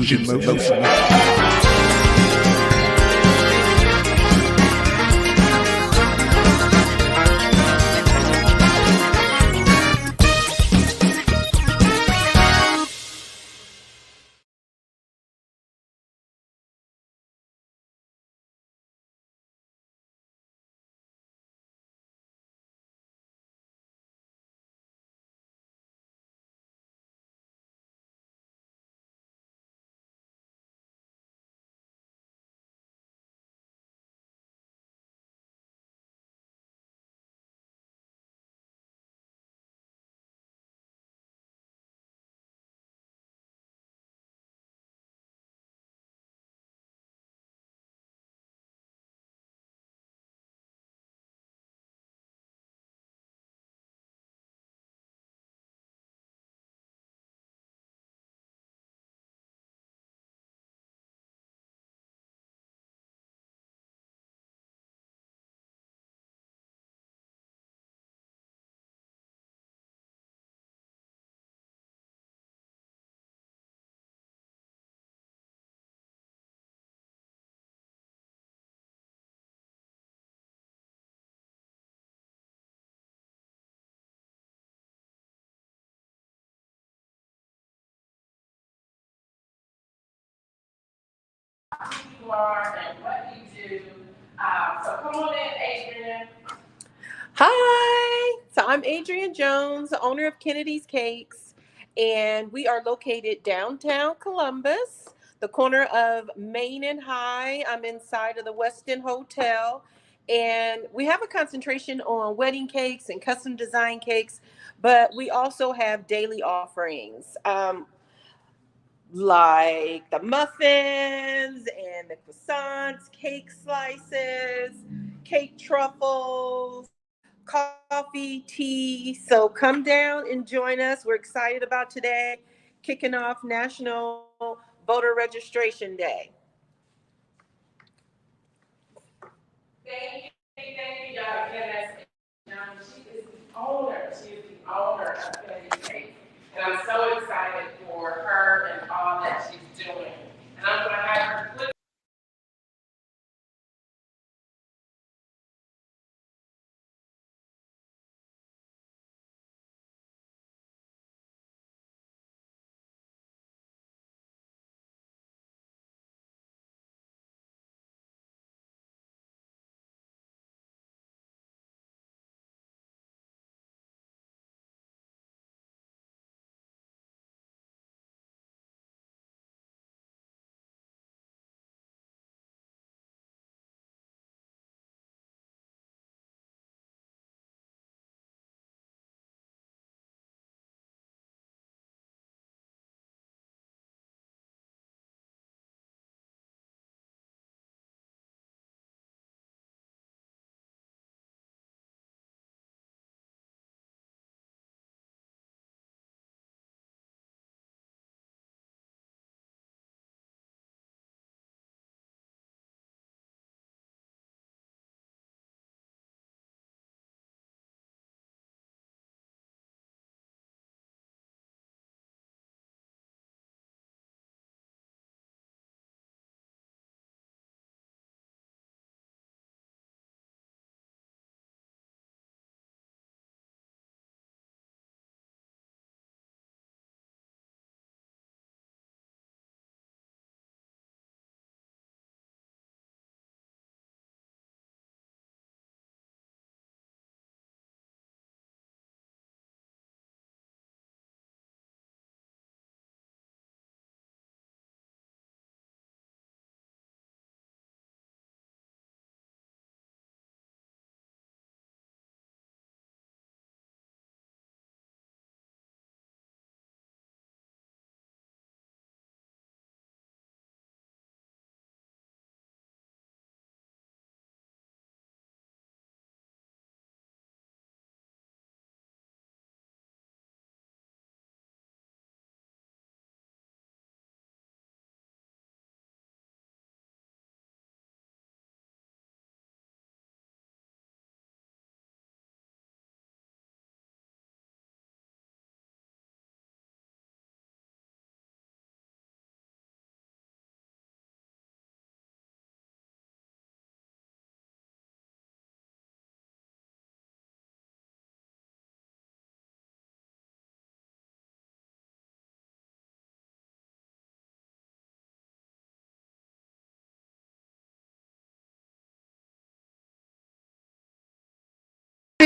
You are and what you do. So come on in, Adrian. Hi, so I'm Adrian Jones, the owner of Kennedy's Cakes, and we are located downtown Columbus, the corner of Main and High. I'm inside of the Westin Hotel, and we have a concentration on wedding cakes and custom design cakes, but we also have daily offerings. Like the muffins and the croissants, cake slices, cake truffles, coffee, tea. So come down and join us. We're excited about today, kicking off National Voter Registration Day. Thank you, Dr. Kenneth. She is the owner. She is the owner of Kennedy's Cake. And I'm so excited for her and all that she's doing. And I'm going to have her flip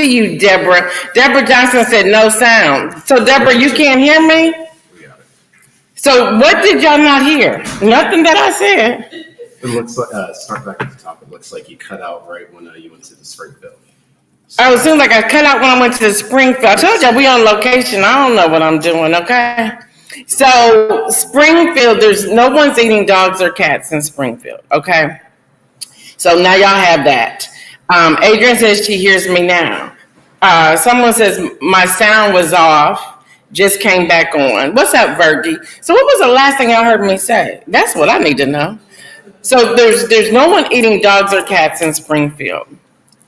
see you, Deborah. Deborah Johnson said no sound. So, Deborah, you can't hear me? So, what did y'all not hear? Nothing that I said. It looks like, start back at the top. It looks like you cut out right when you went to the Springfield. Oh, it seems like I cut out when I went to the Springfield. I told y'all we on location. I don't know what I'm doing, okay? So, Springfield, there's no one's eating dogs or cats in Springfield, okay? So now y'all have that. Adrian says she hears me now. Someone says my sound was off, just came back on. What's up, Virgie? So what was the last thing y'all heard me say? That's what I need to know. So there's no one eating dogs or cats in Springfield.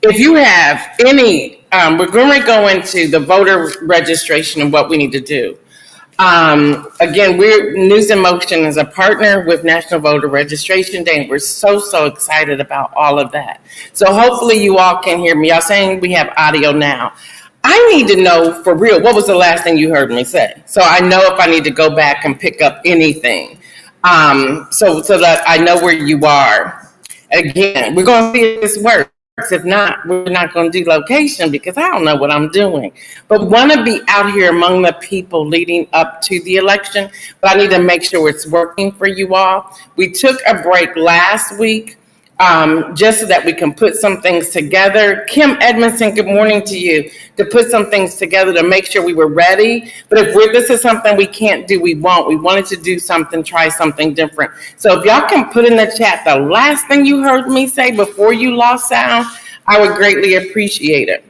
If you have any, we're going to go into the voter registration and what we need to do. Again, News in Motion is a partner with National Voter Registration Day, and we're so excited about all of that. So hopefully you all can hear me. Y'all saying we have audio now. I need to know for real, what was the last thing you heard me say? So I know if I need to go back and pick up anything. So that I know where you are. Again, we're going to see if this works. If not, we're not going to do location because I don't know what I'm doing. But want to be out here among the people leading up to the election. But I need to make sure it's working for you all. We took a break last week just so that we can put some things together. Kim Edmondson, good morning to you. To put some things together to make sure we were ready. But if this is something we can't do, we won't. We wanted to do something, try something different. So if y'all can put in the chat the last thing you heard me say before you lost sound, I would greatly appreciate it.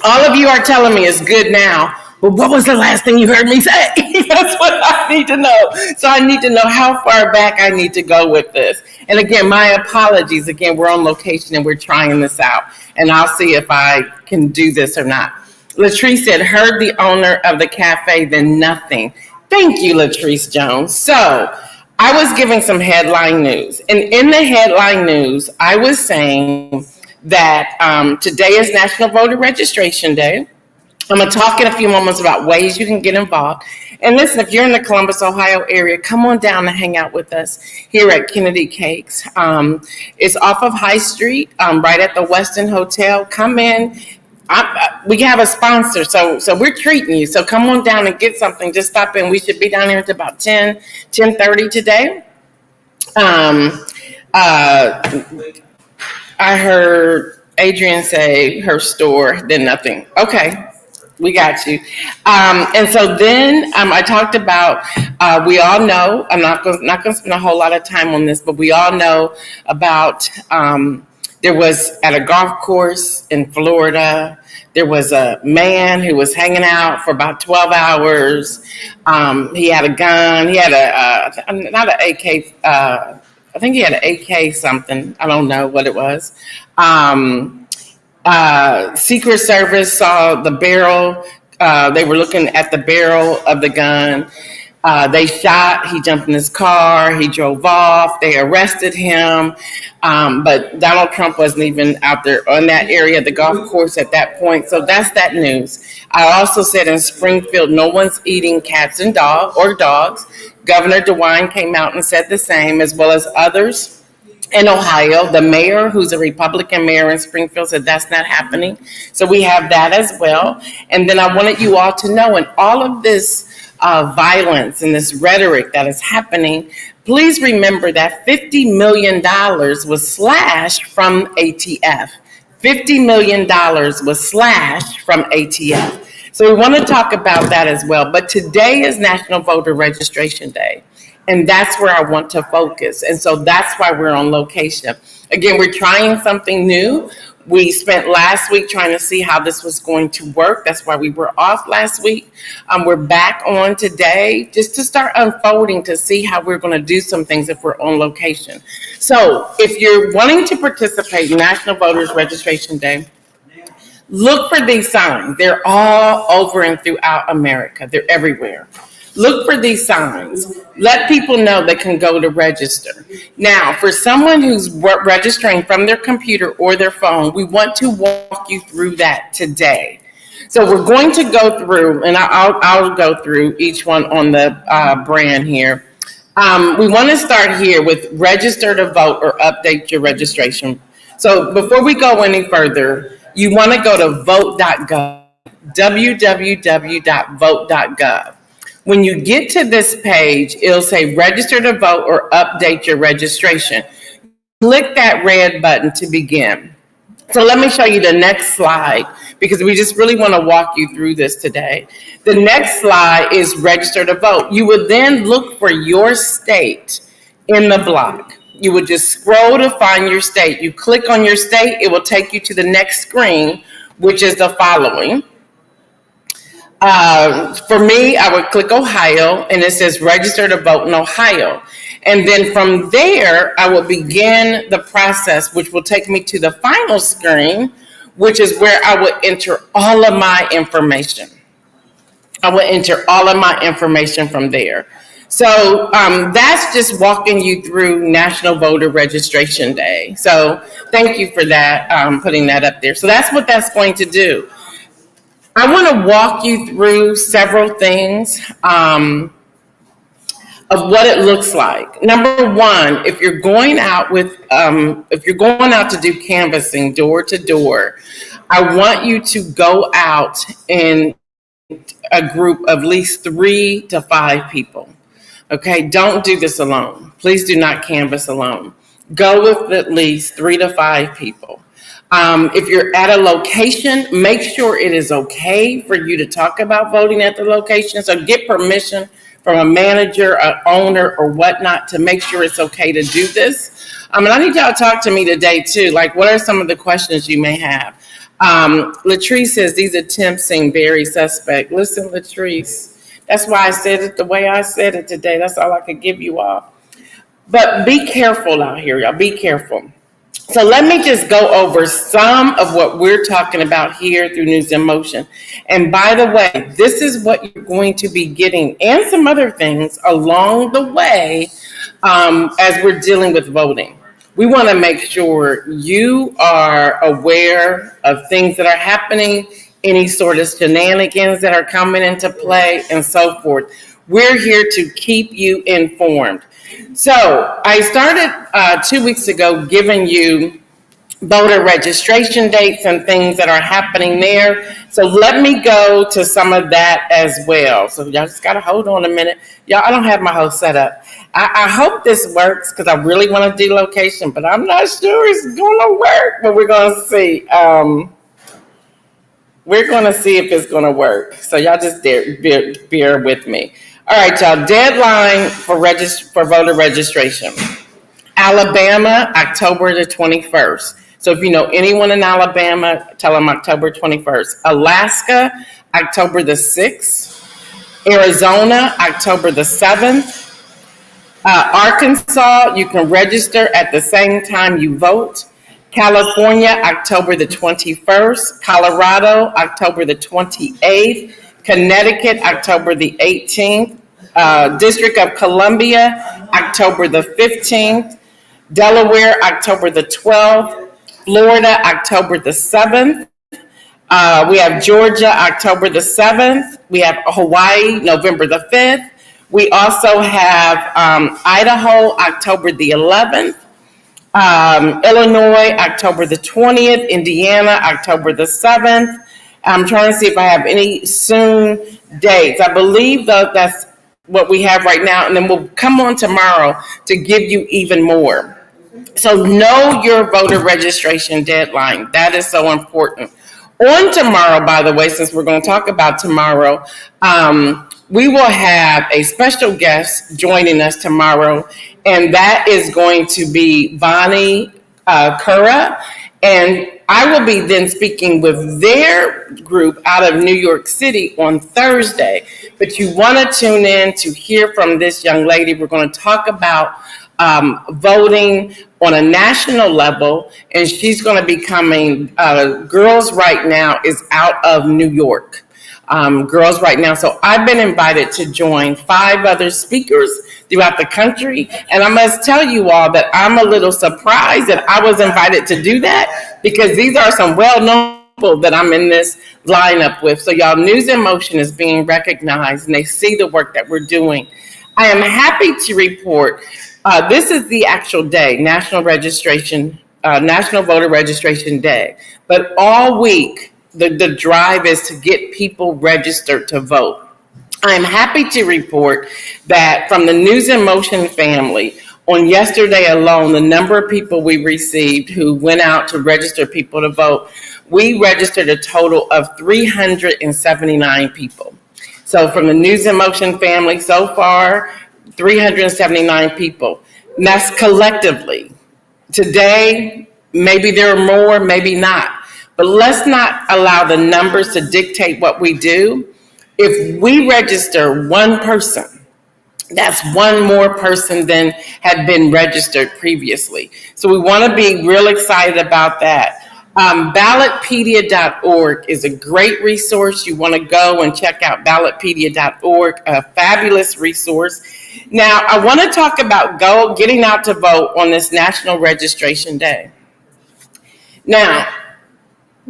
All of you are telling me it's good now. But what was the last thing you heard me say? That's what I need to know. So I need to know how far back I need to go with this. And again, my apologies. Again, we're on location and we're trying this out. And I'll see if I can do this or not. Latrice said, heard the owner of the cafe, then nothing. Thank you, Latrice Jones. So I was giving some headline news. And in the headline news, I was saying that today is National Voter Registration Day. I'm going to talk in a few moments about ways you can get involved. And listen, if you're in the Columbus, Ohio area, come on down and hang out with us here at Kennedy Kakes. It's off of High Street, right at the Westin Hotel. Come in. We have a sponsor, so we're treating you. So come on down and get something. Just stop in. We should be down here until about 10:30 today. I heard Adrian say her store, then nothing. Okay. We got you. And so then I talked about, we all know, I'm not going to spend a whole lot of time on this, but we all know about, there was at a golf course in Florida, there was a man who was hanging out for about 12 hours. He had a gun. He had not an AK, I think he had an AK something. I don't know what it was. Secret Service saw the barrel. They were looking at the barrel of the gun. They shot. He jumped in his car. He drove off. They arrested him. But Donald Trump wasn't even out there on that area of the golf course at that point. So that's that news. I also said in Springfield, no one's eating cats and dogs. Governor DeWine came out and said the same, as well as others. In Ohio, the mayor, who's a Republican mayor in Springfield, said that's not happening. So we have that as well. And then I wanted you all to know, in all of this violence and this rhetoric that is happening, please remember that $50 million was slashed from ATF. $50 million was slashed from ATF. So we want to talk about that as well. But today is National Voter Registration Day. And that's where I want to focus. And so that's why we're on location. Again, we're trying something new. We spent last week trying to see how this was going to work. That's why we were off last week. We're back on today just to start unfolding to see how we're going to do some things if we're on location. So if you're wanting to participate in National Voters Registration Day, look for these signs. They're all over and throughout America. They're everywhere. Look for these signs. Let people know they can go to register. Now, for someone who's registering from their computer or their phone, we want to walk you through that today. So we're going to go through, and I'll go through each one on the brand here. We want to start here with register to vote or update your registration. So before we go any further, you want to go to vote.gov, www.vote.gov. When you get to this page, it'll say register to vote or update your registration. Click that red button to begin. So let me show you the next slide because we just really want to walk you through this today. The next slide is register to vote. You would then look for your state in the block. You would just scroll to find your state. You click on your state, it will take you to the next screen, which is the following. For me, I would click Ohio, and it says register to vote in Ohio. And then from there, I will begin the process, which will take me to the final screen, which is where I would enter all of my information. I will enter all of my information from there. So that's just walking you through National Voter Registration Day. So thank you for that, putting that up there. So that's what that's going to do. I want to walk you through several things of what it looks like. Number one, if you're going out to do canvassing door to door, I want you to go out in a group of at least 3 to 5 people. Okay, don't do this alone. Please do not canvass alone. Go with at least 3 to 5 people. If you're at a location, make sure it is okay for you to talk about voting at the location. So get permission from a manager, an owner, or whatnot to make sure it's okay to do this. And I need y'all to talk to me today too. Like, what are some of the questions you may have? Latrice says these attempts seem very suspect. Listen, Latrice, that's why I said it the way I said it today. That's all I could give you all. But be careful out here, y'all. Be careful. So let me just go over some of what we're talking about here through News in Motion. And by the way, this is what you're going to be getting and some other things along the way as we're dealing with voting. We want to make sure you are aware of things that are happening, any sort of shenanigans that are coming into play, and so forth. We're here to keep you informed. So I started 2 weeks ago giving you voter registration dates and things that are happening there. So let me go to some of that as well. So y'all just got to hold on a minute. Y'all, I don't have my whole setup. I hope this works because I really want to do location, but I'm not sure it's going to work, but we're going to see. We're going to see if it's going to work. So y'all just bear with me. All right, y'all, deadline for voter registration. Alabama, October the 21st. So if you know anyone in Alabama, tell them October 21st. Alaska, October the 6th. Arizona, October the 7th. Arkansas, you can register at the same time you vote. California, October the 21st. Colorado, October the 28th. Connecticut, October the 18th. District of Columbia, October the 15th. Delaware, October the 12th. Florida, October the 7th. We have Georgia, October the 7th. We have Hawaii, November the 5th. We also have Idaho, October the 11th. Illinois, October the 20th. Indiana, October the 7th. I'm trying to see if I have any soon dates. I believe that's what we have right now, and then we'll come on tomorrow to give you even more. So know your voter registration deadline. That is so important. On tomorrow, by the way, since we're going to talk about tomorrow, we will have a special guest joining us tomorrow, and that is going to be Bonnie Kura, and I will be then speaking with their group out of New York City on Thursday. But you want to tune in to hear from this young lady. We're going to talk about voting on a national level, and she's going to be coming. Girls Right Now is out of New York. Girls Right Now. So I've been invited to join 5 other speakers throughout the country. And I must tell you all that I'm a little surprised that I was invited to do that because these are some well-known people that I'm in this lineup with. So y'all, News in Motion is being recognized and they see the work that we're doing. I am happy to report this is the actual day, National Registration National Voter Registration Day. But all week, the drive is to get people registered to vote. I'm happy to report that from the News in Motion family, on yesterday alone, the number of people we received who went out to register people to vote, we registered a total of 379 people. So from the News in Motion family so far, 379 people. And that's collectively. Today, maybe there are more, maybe not. But let's not allow the numbers to dictate what we do. If we register one person, that's one more person than had been registered previously. So we want to be real excited about that. Ballotpedia.org is a great resource. You want to go and check out ballotpedia.org, a fabulous resource. Now, I want to talk about getting out to vote on this National Registration Day. Now,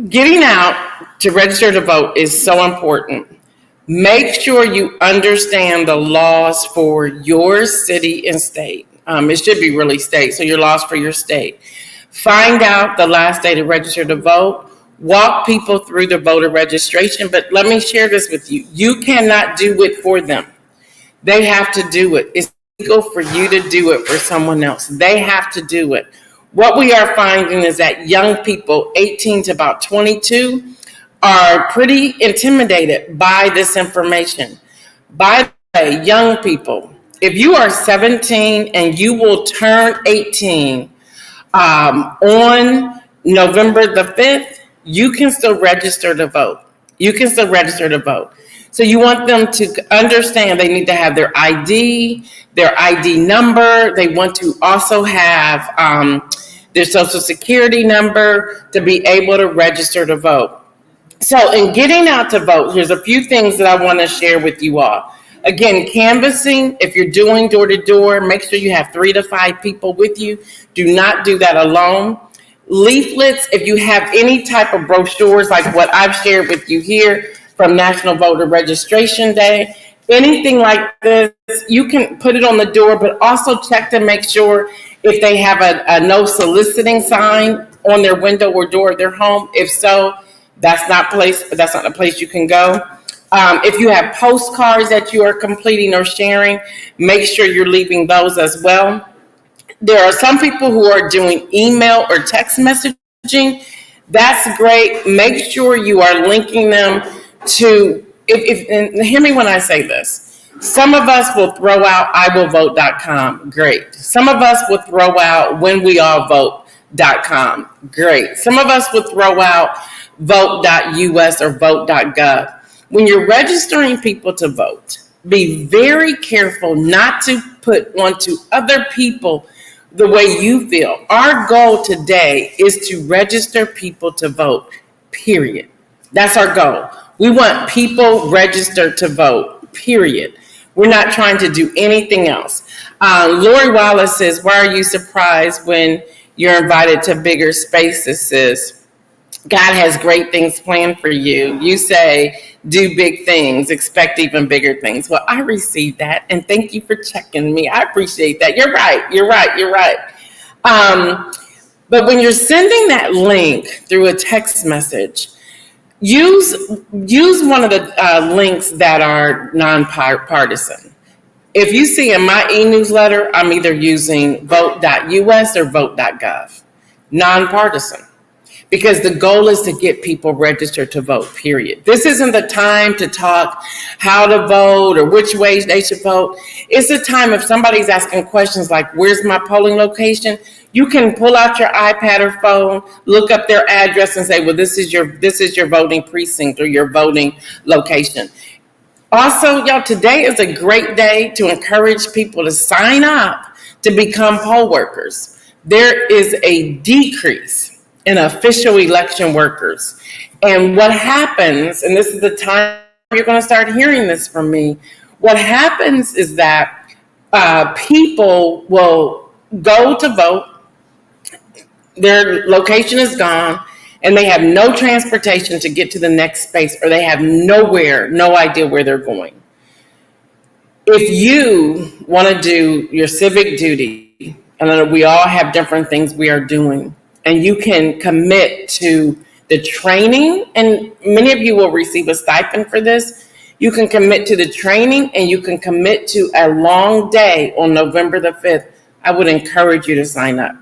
getting out to register to vote is so important. Make sure you understand the laws for your city and state. It should be really state, so your laws for your state. Find out the last day to register to vote. Walk people through the voter registration. But let me share this with you. You cannot do it for them. They have to do it. It's illegal for you to do it for someone else. They have to do it. What we are finding is that young people, 18 to about 22, are pretty intimidated by this information. By the way, young people, if you are 17 and you will turn 18 on November the 5th, you can still register to vote. You can still register to vote. So you want them to understand they need to have their ID number. They want to also have their social security number to be able to register to vote. So in getting out to vote, here's a few things that I want to share with you all. Again, canvassing, if you're doing door to door, make sure you have 3 to 5 people with you. Do not do that alone. Leaflets, if you have any type of brochures like what I've shared with you here from National Voter Registration Day, anything like this, you can put it on the door, but also check to make sure if they have a no soliciting sign on their window or door of their home. If so, that's not a place you can go. If you have postcards that you are completing or sharing, make sure you're leaving those as well. There are some people who are doing email or text messaging. That's great. Make sure you are linking them to, and hear me when I say this. Some of us will throw out iwillvote.com. Great. Some of us will throw out whenweallvote.com. Great. Some of us will throw out vote.us or vote.gov. When you're registering people to vote, be very careful not to put onto other people the way you feel. Our goal today is to register people to vote, period. That's our goal. We want people registered to vote, period. We're not trying to do anything else. Lori Wallace says, why are you surprised when you're invited to bigger spaces, sis? God has great things planned for you. You say, do big things, expect even bigger things. Well, I received that, and thank you for checking me. I appreciate that. You're right. But when you're sending that link through a text message, use one of the links that are nonpartisan. If you see in my e-newsletter, I'm either using vote.us or vote.gov, nonpartisan. Because the goal is to get people registered to vote, period. This isn't the time to talk how to vote or which ways they should vote. It's the time if somebody's asking questions like, where's my polling location? You can pull out your iPad or phone, look up their address and say, well, this is your voting precinct or your voting location. Also, y'all, today is a great day to encourage people to sign up to become poll workers. There is a decrease in official election workers. And what happens, and this is the time you're going to start hearing this from me, what happens is that people will go to vote, their location is gone, and they have no transportation to get to the next space, or they have no idea where they're going. If you want to do your civic duty, and we all have different things we are doing, and you can commit to the training, and many of you will receive a stipend for this. You can commit to the training, and you can commit to a long day on November the 5th. I would encourage you to sign up,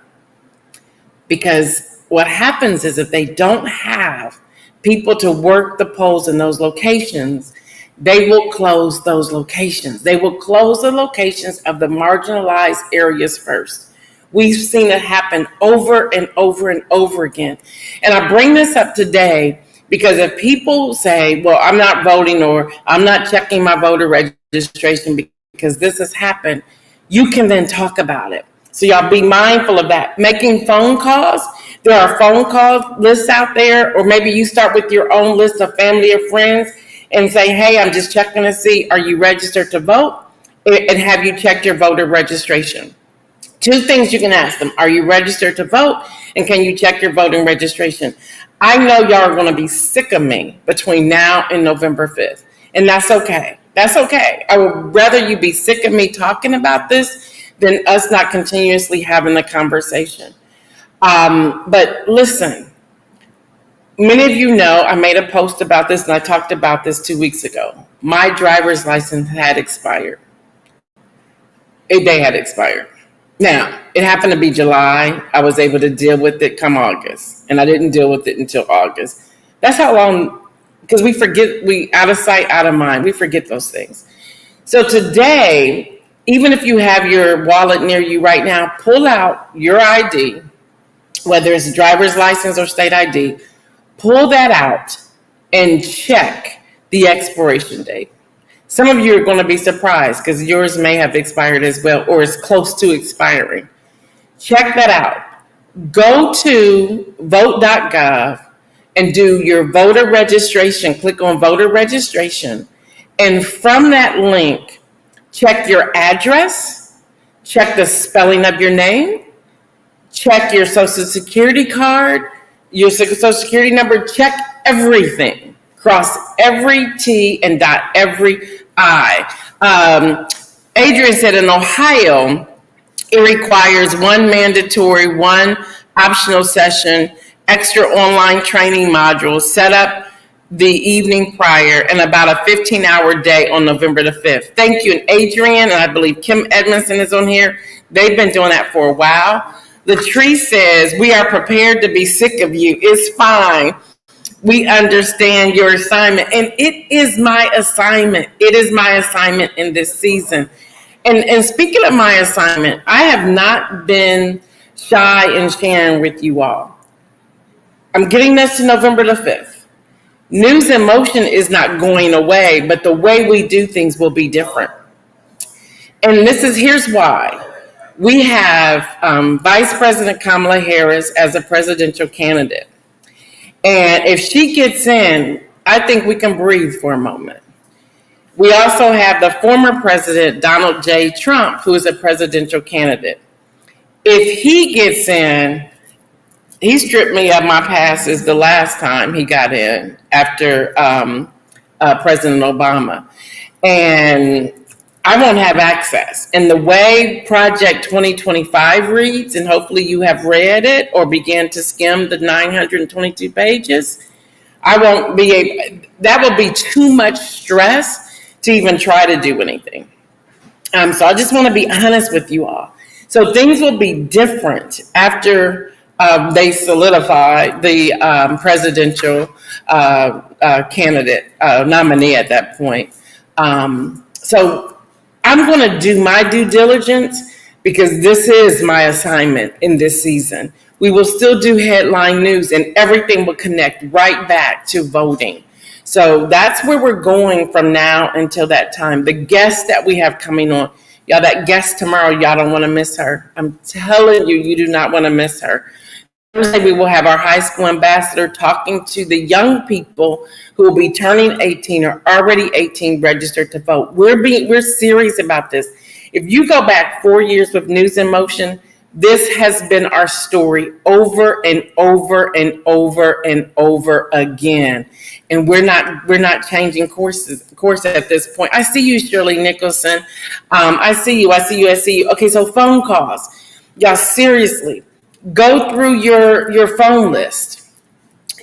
because what happens is if they don't have people to work the polls in those locations, they will close those locations. They will close the locations of the marginalized areas first. We've seen it happen over and over and over again. And I bring this up today because if people say, well, I'm not voting, or I'm not checking my voter registration because this has happened, you can then talk about it. So y'all be mindful of that. Making phone calls. There are phone call lists out there, or maybe you start with your own list of family or friends and say, hey, I'm just checking to see, are you registered to vote? And have you checked your voter registration? Two things you can ask them. Are you registered to vote? And can you check your voting registration? I know y'all are going to be sick of me between now and November 5th. And that's okay. That's okay. I would rather you be sick of me talking about this than us not continuously having the conversation. But listen, many of you know I made a post about this, and I talked about this 2 weeks ago. My driver's license had expired. They had expired. Now, it happened to be July. I was able to deal with it come August, and I didn't deal with it until August. That's how long, because we forget, we out of sight, out of mind. We forget those things. So today, even if you have your wallet near you right now, pull out your ID, whether it's a driver's license or state ID, pull that out and check the expiration date. Some of you are going to be surprised because yours may have expired as well, or is close to expiring. Check that out. Go to vote.gov and do your voter registration. Click on voter registration. And from that link, check your address, check the spelling of your name, check your social security card, your social security number, check everything. Cross every T and dot every I. Adrian said in Ohio, it requires one mandatory, one optional session, extra online training modules, set up the evening prior, and about a 15-hour day on November the 5th. Thank you. And Adrian, and I believe Kim Edmondson is on here. They've been doing that for a while. Latrice says, we are prepared to be sick of you. It's fine. We understand your assignment. And it is my assignment. It is my assignment in this season. And speaking of my assignment, I have not been shy in sharing with you all. I'm getting this to November the 5th. News in Motion is not going away, but the way we do things will be different. And here's why. We have Vice President Kamala Harris as a presidential candidate. And if she gets in, I think we can breathe for a moment. We also have the former president, Donald J. Trump, who is a presidential candidate. If he gets in, he stripped me of my passes the last time he got in after President Obama. And I won't have access. And the way Project 2025 reads, and hopefully you have read it or began to skim the 922 pages, I won't be able, that will be too much stress to even try to do anything. So I just want to be honest with you all. So things will be different after they solidify the presidential candidate nominee at that point. So I'm going to do my due diligence because this is my assignment in this season. We will still do headline news and everything will connect right back to voting. So that's where we're going from now until that time. The guest that we have coming on, y'all, that guest tomorrow, y'all don't want to miss her. I'm telling you, you do not want to miss her. Thursday, we will have our high school ambassador talking to the young people who will be turning 18 or already 18 registered to vote. We're serious about this. If you go back 4 years with News in Motion, this has been our story over and over and over and over again. And we're not changing course at this point. I see you, Shirley Nicholson. I see you. Okay, so phone calls. Y'all, seriously. Go through your phone list.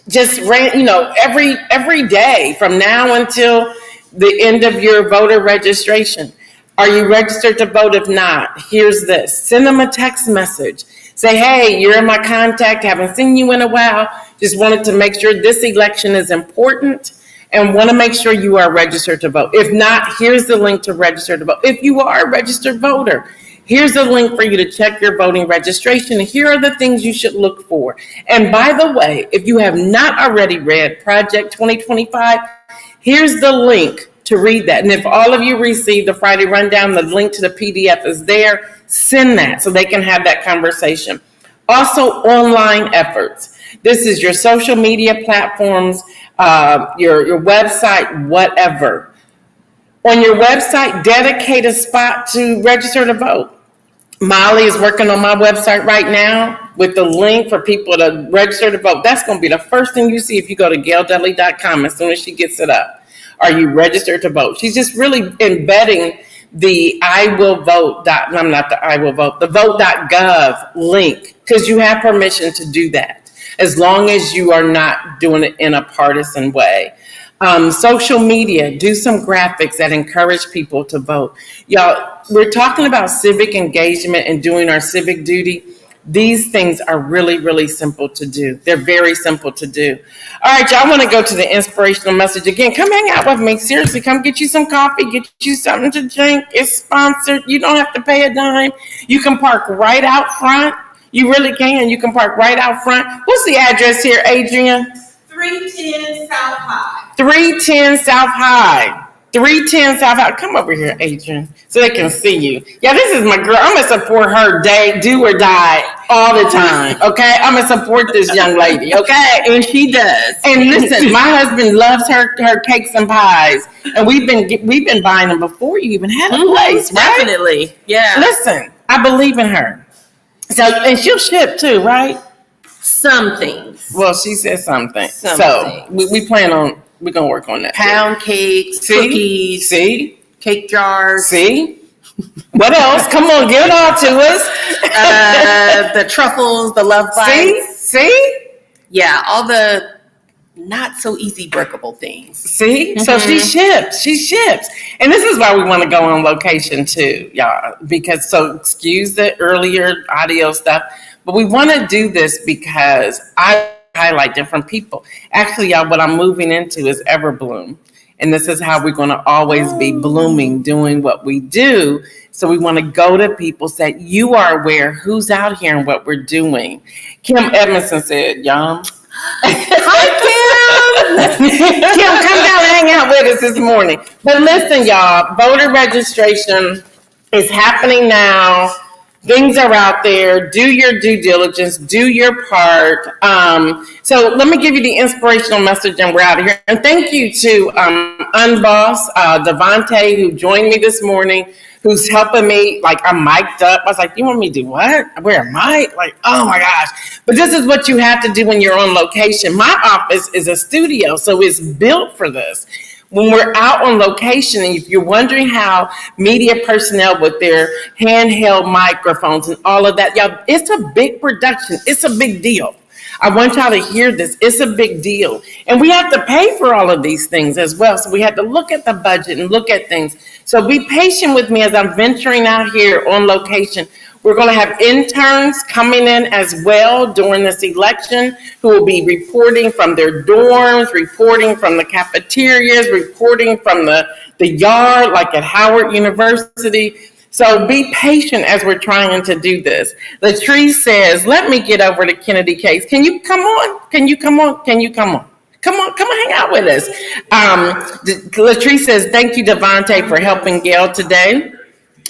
Just every day from now until the end of your voter registration. Are you registered to vote? If not, here's this. Send them a text message. Say, hey, you're in my contact. Haven't seen you in a while. Just wanted to make sure this election is important and want to make sure you are registered to vote. If not, here's the link to register to vote. If you are a registered voter, here's a link for you to check your voting registration. Here are the things you should look for. And by the way, if you have not already read Project 2025, here's the link to read that. And if all of you received the Friday rundown, the link to the PDF is there. Send that so they can have that conversation. Also, online efforts. This is your social media platforms, your website, whatever. On your website, dedicate a spot to register to vote. Molly is working on my website right now with the link for people to register to vote. That's going to be the first thing you see if you go to GailDudley.com as soon as she gets it up. Are you registered to vote? She's just really embedding the the vote.gov link, because you have permission to do that as long as you are not doing it in a partisan way. Social media, do some graphics that encourage people to vote. Y'all, we're talking about civic engagement and doing our civic duty. These things are really, really simple to do. They're very simple to do. All right, y'all, want to go to the inspirational message again. Come hang out with me. Seriously, come get you some coffee, get you something to drink. It's sponsored. You don't have to pay a dime. You can park right out front. You really can. You can park right out front. What's the address here, Adrian? 310 South High. 310 South High. 310 South High. Come over here, Adrian, so they can see you. Yeah, this is my girl. I'm going to support her do or die all the time, okay? I'm going to support this young lady, okay? And she does. And listen, my husband loves her cakes and pies, and we've been buying them before you even had a place, right? Definitely, yeah. Listen, I believe in her. So, and she'll ship too, right? Some things. Well, she said something. Some so things. we plan on, we're going to work on that. Pound cakes, cookies, cake jars. See? What else? Come on, give it all to us. The truffles, the love bites. See? Yeah, all the not so easy breakable things. See? So she ships. And this is why we want to go on location too, y'all. Because, so excuse the earlier audio stuff, but we want to do this because I highlight different people. Actually, y'all, what I'm moving into is Everbloom. And this is how we're going to always be blooming, doing what we do. So we want to go to people, say, you are aware who's out here and what we're doing. Kim Edmondson said, y'all. Hi, Kim. Kim, come down and hang out with us this morning. But listen, y'all, voter registration is happening now. Things are out there. Do your due diligence. Do your part. So let me give you the inspirational message and we're out of here. And thank you to Unboss, Devontae, who joined me this morning, who's helping me. Like, I'm mic'd up. I was like, you want me to do what? Where am I? Like, oh my gosh. But this is what you have to do when you're on location. My office is a studio, so it's built for this. When we're out on location, and if you're wondering how media personnel with their handheld microphones and all of that, y'all, it's a big production. It's a big deal. I want y'all to hear this. It's a big deal. And we have to pay for all of these things as well. So we have to look at the budget and look at things. So be patient with me as I'm venturing out here on location. We're going to have interns coming in as well during this election who will be reporting from their dorms, reporting from the cafeterias, reporting from the yard, like at Howard University. So be patient as we're trying to do this. Latrice says, let me get over to Kennedy Kakes. Can you come on? Can you come on? Can you come on? Come on, hang out with us. Latrice says, thank you, Devontae, for helping Gail today.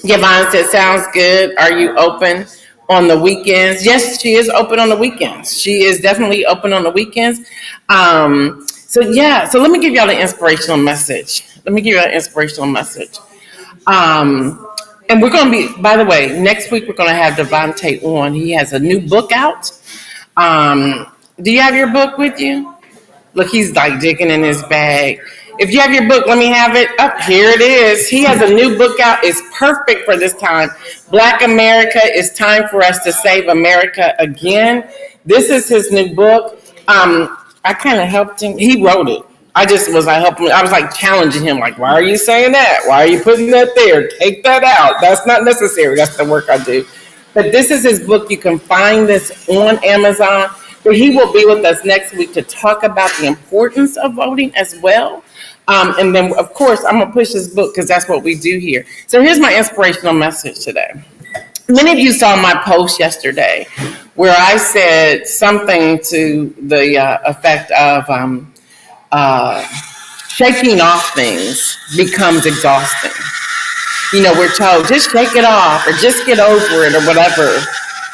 Yvonne said, sounds good. Are you open on the weekends? Yes, she is open on the weekends. She is definitely open on the weekends. So let me give y'all the inspirational message. And we're going to be, by the way, next week we're going to have Devontae on. He has a new book out. Do you have your book with you? Look, he's like digging in his bag. If you have your book, let me have it. Up here it is. He has a new book out. It's perfect for this time. Black America, it's time for us to save America again. This is his new book. I kind of helped him. He wrote it. I just was like helping. I was like challenging him, like, why are you saying that? Why are you putting that there? Take that out. That's not necessary. That's the work I do. But this is his book. You can find this on Amazon. But he will be with us next week to talk about the importance of voting as well. And then, of course, I'm going to push this book because that's what we do here. So here's my inspirational message today. Many of you saw my post yesterday where I said something to the effect of shaking off things becomes exhausting. You know, we're told, just shake it off or just get over it or whatever.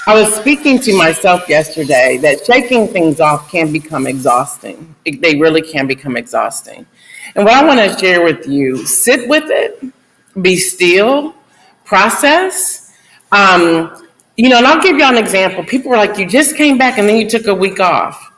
I was speaking to myself yesterday that shaking things off can become exhausting. They really can become exhausting. And what I want to share with you, sit with it, be still, process. And I'll give y'all an example. People were like, you just came back and then you took a week off.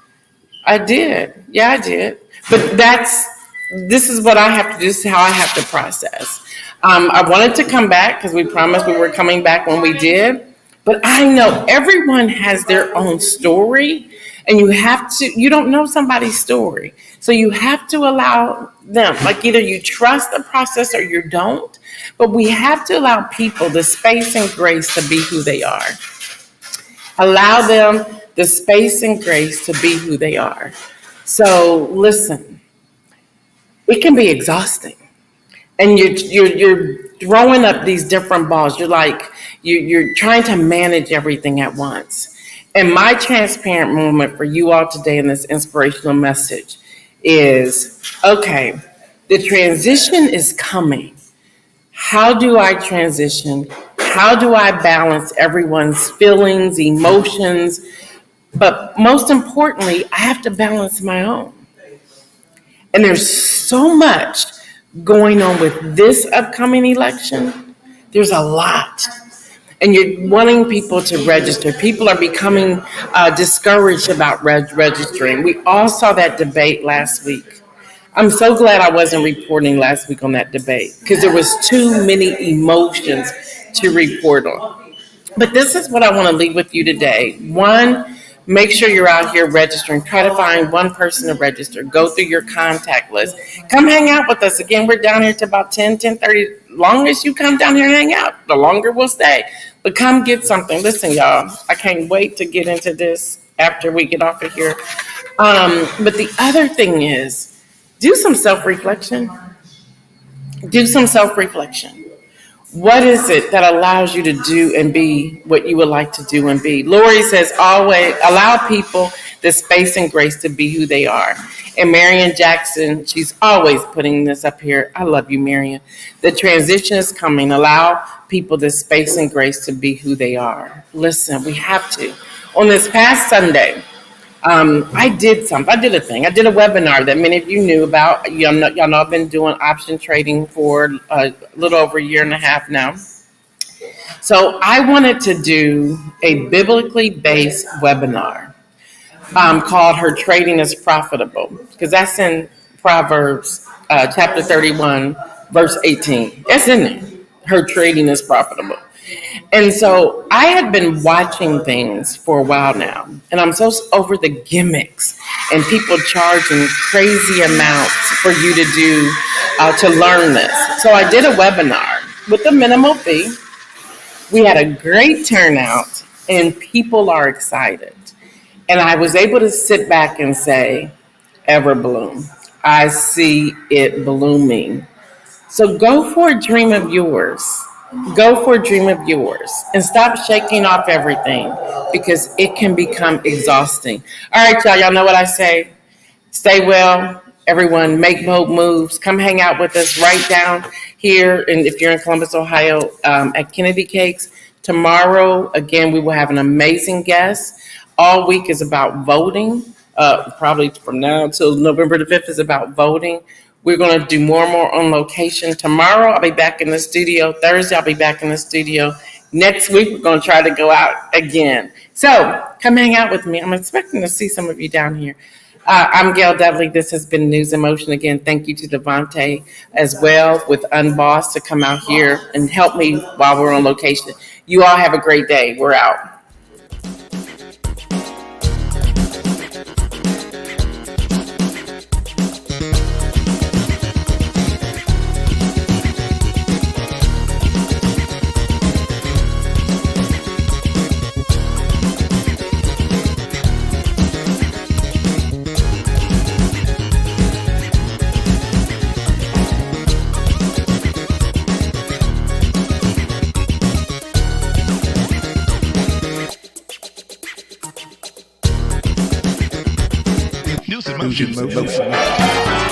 I did. Yeah, I did. But this is what I have to do. This is how I have to process. I wanted to come back because we promised we were coming back when we did. But I know everyone has their own story, and you don't know somebody's story. So you have to allow them, like either you trust the process or you don't, but we have to allow people the space and grace to be who they are. Allow them the space and grace to be who they are. So listen, it can be exhausting. And you're throwing up these different balls. You're like, you're trying to manage everything at once. And my transparent moment for you all today in this inspirational message is, okay, the transition is coming. How do I transition? How do I balance everyone's feelings, emotions? But most importantly, I have to balance my own. And there's so much going on with this upcoming election. There's a lot. And you're wanting people to register. People are becoming discouraged about registering. We all saw that debate last week. I'm so glad I wasn't reporting last week on that debate because there was too many emotions to report on. But this is what I want to leave with you today. One, make sure you're out here registering. Try to find one person to register. Go through your contact list. Come hang out with us. Again, we're down here to about 10:30. Long as you come down here and hang out, the longer we'll stay. But come get something. Listen, y'all, I can't wait to get into this after we get off of here. But the other thing is, do some self-reflection. Do some self-reflection. What is it that allows you to do and be what you would like to do and be? Lori says, always allow people the space and grace to be who they are. And Marion Jackson, she's always putting this up here. I love you, Marion. The transition is coming. Allow people the space and grace to be who they are. Listen, we have to. On this past Sunday, I did something. I did a thing. I did a webinar that many of you knew about. Y'all know I've been doing option trading for a little over a year and a half now. So I wanted to do a biblically based webinar called Her Trading is Profitable, because that's in Proverbs chapter 31, verse 18. That's in there. Her trading is profitable. And so I had been watching things for a while now, and I'm so over the gimmicks and people charging crazy amounts for you to do, to learn this. So I did a webinar with a minimal fee. We had a great turnout and people are excited. And I was able to sit back and say, Everbloom, I see it blooming. So go for a dream of yours. Go for a dream of yours and stop shaking off everything because it can become exhausting. All right, y'all know what I say. Stay well. Everyone, make bold moves. Come hang out with us right down here. And if you're in Columbus, Ohio, at Kennedy Kakes. Tomorrow, again, we will have an amazing guest. All week is about voting. Probably from now until November the 5th is about voting. We're going to do more and more on location. Tomorrow, I'll be back in the studio. Thursday, I'll be back in the studio. Next week, we're going to try to go out again. So come hang out with me. I'm expecting to see some of you down here. I'm Gail Dudley. This has been News in Motion. Again, thank you to Devontae as well with Unbossed to come out here and help me while we're on location. You all have a great day. We're out. News in Motion.